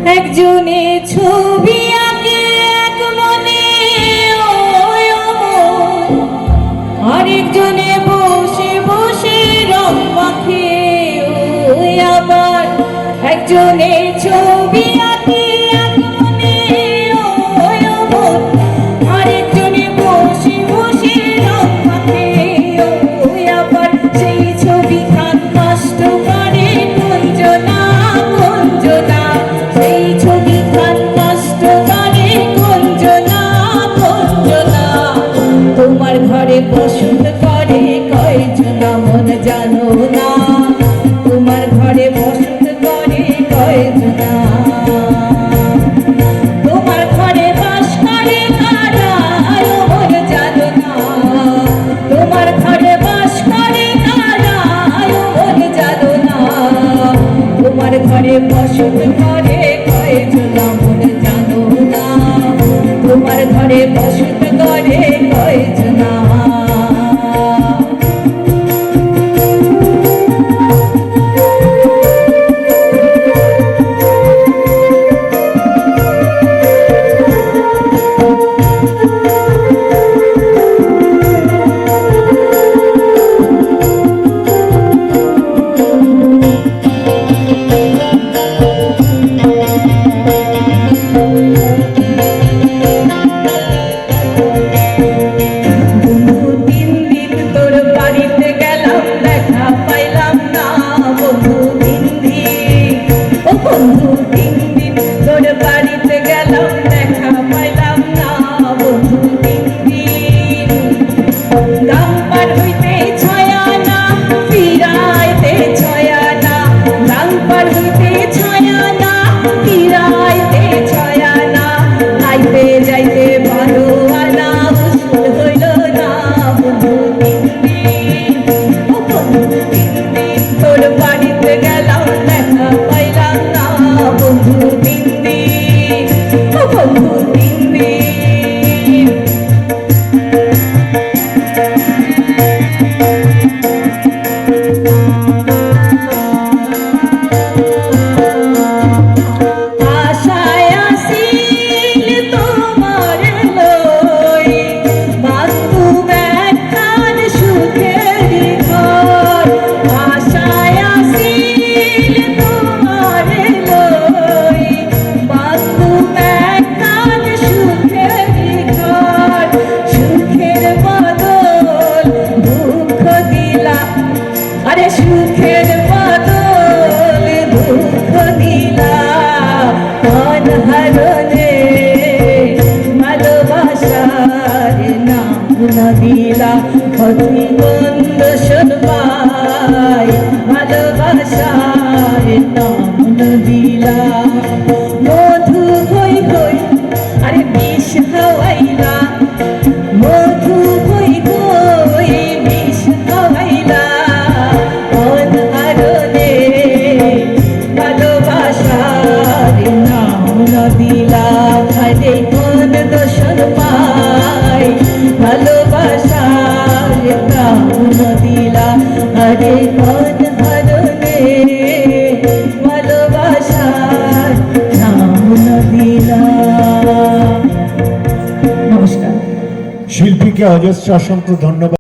একজনে ছবি আঁকে এক মনে আরেকজনে বসে বসে রং মাখে আবার একজনে ছবি আঁকে এক মনে আরেকজনে বসে বসে রং মাখে আবার সেই ছবি খান নষ্ট করে কুঞ্জনা কুঞ্জনা সেই ছবি খান নষ্ট করে কুঞ্জনা কুঞ্জনা তোমার ঘরে বসত করে কয়জনা মন জানো না তোমার ঘরে বসত করে কয়জনা তোমার ঘরে বাস করে কারা মন জানো না তোমার ঘরে বাস করে কারা মন জানো না তোমার ঘরে বসত করে কয়জনা মন জানো না তোমার ঘরে বসত করে কয়জনা সুখের বদল দুঃখ দিলা কোন হারনে ভালোবাসার নাম দিলা অতি বন্ধ শুনবাই ভালোবাসার নাম দিলা মধু হই হই আরে বিষ হাওয়াইলা মধু হই হই বিষ হাওয়াইলা দিলা ঘরে কোন দর্শন পাই ভালোবাসার কাউন দিলা হরে কোন ধরনে ভালোবাসার কাউন দিলা। নমস্কার। শিল্পীকে অজস্র অসংখ্য ধন্যবাদ।